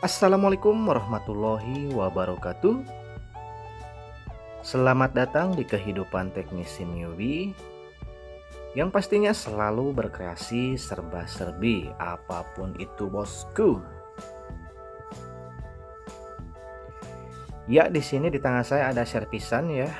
Assalamualaikum warahmatullahi wabarakatuh. Selamat datang di kehidupan teknisi newbie yang pastinya selalu berkreasi serba-serbi apapun itu bosku. Ya, di sini di tangan saya ada servisan ya,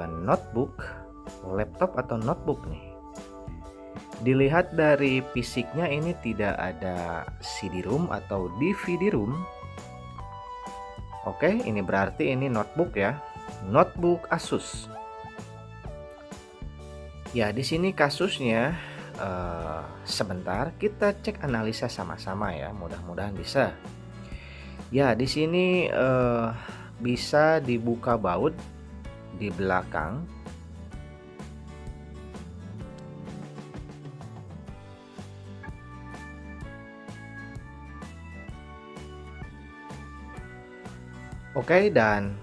notebook, laptop atau notebook nih. Dilihat dari fisiknya ini tidak ada CD-ROM atau DVD-ROM. Oke, ini berarti ini notebook ya. Notebook Asus. Ya, di sini kasusnya sebentar kita cek analisa sama-sama ya. Mudah-mudahan bisa. Ya, di sini bisa dibuka baut di belakang. Oke, dan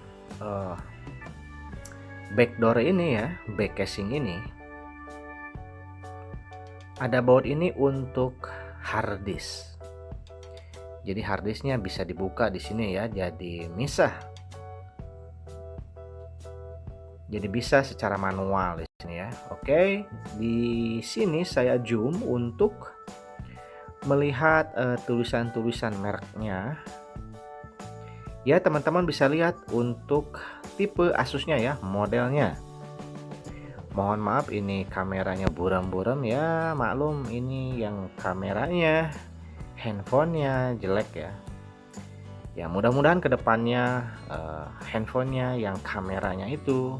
backdoor ini ya, back casing ini ada baut ini untuk hard disk. Jadi hard disknya bisa dibuka di sini ya, jadi misah. Jadi bisa secara manual di sini ya. Oke, di sini saya zoom untuk melihat tulisan-tulisan mereknya. Ya, teman-teman bisa lihat untuk tipe Asusnya ya, modelnya. Mohon maaf ini kameranya buram-buram ya, maklum ini yang kameranya, handphonenya jelek ya. Ya, mudah-mudahan kedepannya handphonenya yang kameranya itu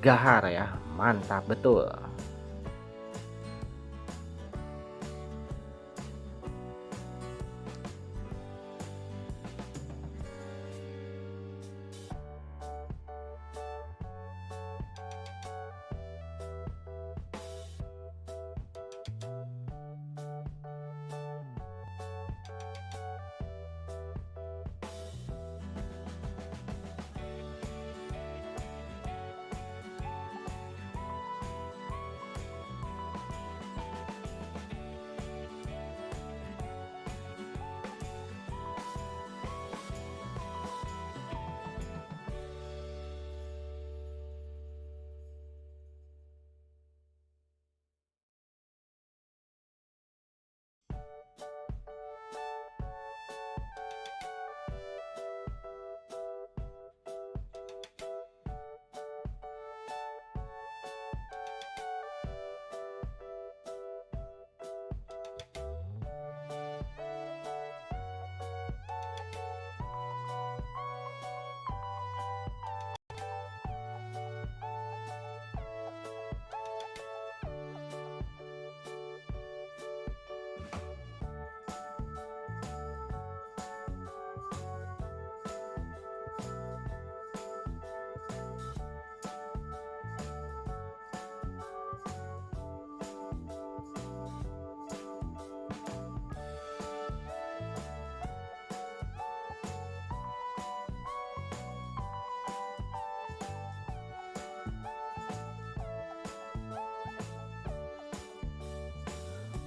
gahar ya, mantap betul.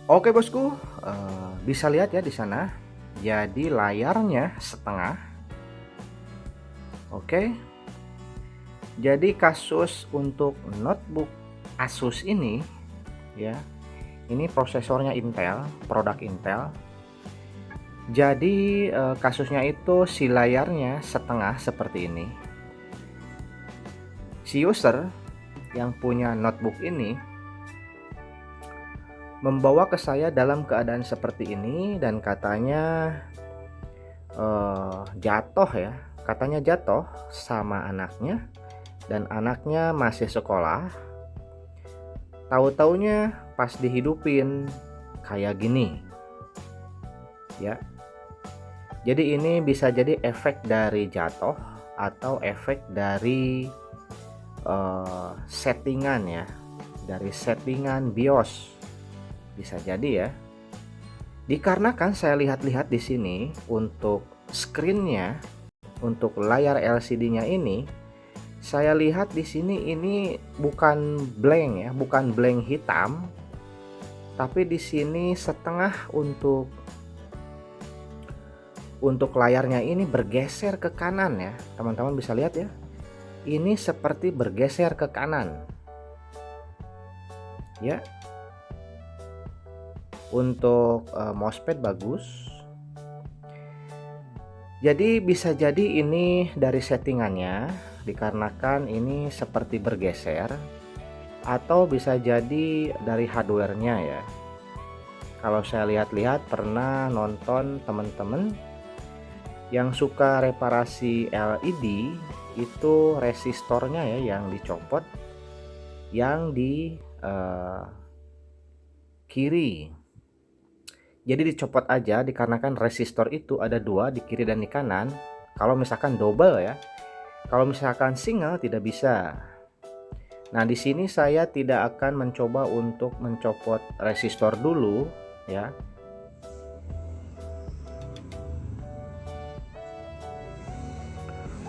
Oke bosku, bisa lihat ya di sana. Jadi layarnya setengah. Oke. Jadi kasus untuk notebook Asus ini ya. Ini prosesornya Intel, produk Intel. Jadi kasusnya itu si layarnya setengah seperti ini. Si user yang punya notebook ini membawa ke saya dalam keadaan seperti ini dan katanya jatuh ya, katanya jatuh sama anaknya dan anaknya masih sekolah. Tahu-taunya pas dihidupin kayak gini ya. Jadi ini bisa jadi efek dari jatuh atau efek dari settingan ya, dari settingan BIOS. Bisa jadi ya. Dikarenakan saya lihat-lihat di sini untuk screen-nya, untuk layar LCD-nya ini, saya lihat di sini ini bukan blank ya, bukan blank hitam, tapi di sini setengah untuk layarnya ini bergeser ke kanan ya. Teman-teman bisa lihat ya. Ini seperti bergeser ke kanan. Ya. Untuk mousepad bagus. Jadi bisa jadi ini dari settingannya, dikarenakan ini seperti bergeser, atau bisa jadi dari hardware-nya ya. Kalau saya lihat-lihat pernah nonton teman-teman yang suka reparasi LED, itu resistornya ya yang dicopot, yang di kiri. Jadi dicopot aja, dikarenakan resistor itu ada dua, di kiri dan di kanan. Kalau misalkan double ya, kalau misalkan single tidak bisa. Nah, di sini saya tidak akan mencoba untuk mencopot resistor dulu ya.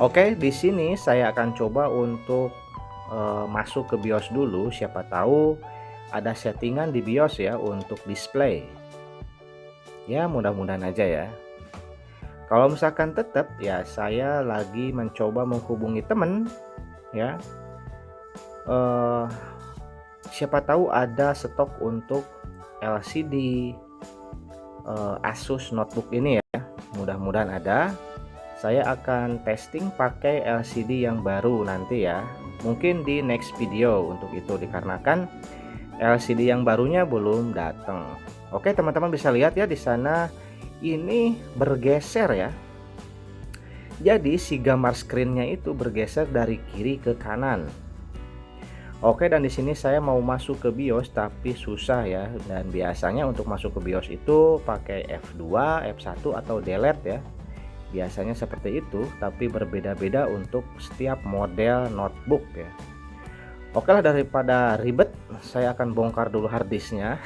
Oke, di sini saya akan coba untuk masuk ke BIOS dulu. Siapa tahu ada settingan di BIOS ya untuk display. Ya, mudah-mudahan aja ya. Kalau misalkan tetap ya, saya lagi mencoba menghubungi temen ya. Siapa tahu ada stok untuk LCD Asus notebook ini ya. Mudah-mudahan ada. Saya akan testing pakai LCD yang baru nanti ya. Mungkin di next video untuk itu, dikarenakan LCD yang barunya belum datang. Oke, teman-teman bisa lihat ya di sana ini bergeser ya. Jadi si gambar screen-nya itu bergeser dari kiri ke kanan. Oke, dan di sini saya mau masuk ke BIOS tapi susah ya. Dan biasanya untuk masuk ke BIOS itu pakai F2, F1 atau delete ya. Biasanya seperti itu, tapi berbeda-beda untuk setiap model notebook ya. Oke lah, daripada ribet, saya akan bongkar dulu harddisknya.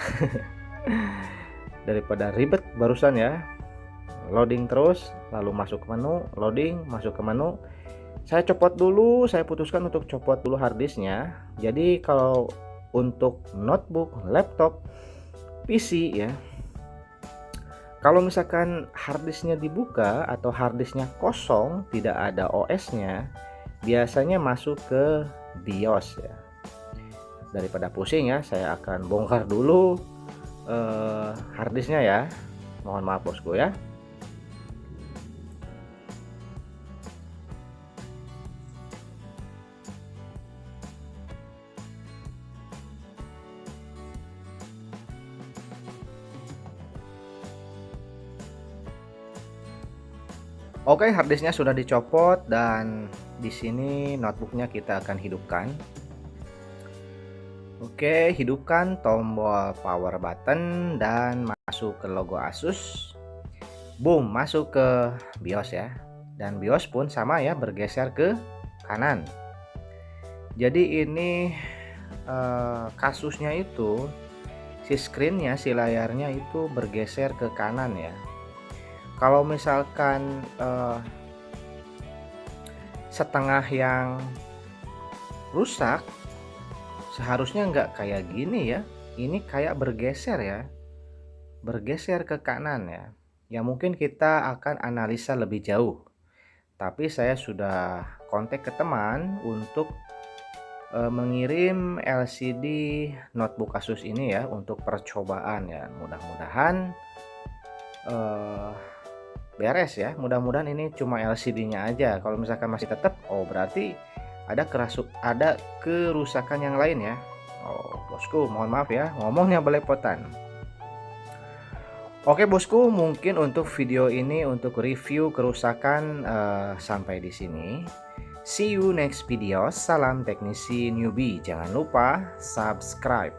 Daripada ribet barusan ya, loading terus, lalu masuk ke menu, loading, masuk ke menu. Saya copot dulu, saya putuskan untuk copot dulu harddisknya. Jadi kalau untuk notebook, laptop, PC ya, kalau misalkan harddisknya dibuka atau harddisknya kosong, tidak ada OS-nya, biasanya masuk ke BIOS ya. Daripada pusing ya, saya akan bongkar dulu harddisknya ya. Mohon maaf bosku ya. Oke, harddisknya sudah dicopot dan di sini notebooknya kita akan hidupkan. Oke, hidupkan tombol power button dan masuk ke logo Asus. Boom, masuk ke BIOS ya. Dan BIOS pun sama ya, bergeser ke kanan. Jadi ini kasusnya itu si screennya, si layarnya itu bergeser ke kanan ya. Kalau misalkan setengah yang rusak, seharusnya nggak kayak gini ya. Ini kayak bergeser ya, bergeser ke kanan ya. Ya mungkin kita akan analisa lebih jauh, tapi saya sudah kontak ke teman untuk mengirim LCD notebook Asus ini ya untuk percobaan ya. Mudah-mudahan beres ya. Mudah-mudahan ini cuma LCD-nya aja. Kalau misalkan masih tetap, oh berarti ada kerusakan yang lain ya. Oh bosku, mohon maaf ya, ngomongnya belepotan. Oke bosku, mungkin untuk video ini untuk review kerusakan sampai di sini. See you next video. Salam teknisi newbie. Jangan lupa subscribe.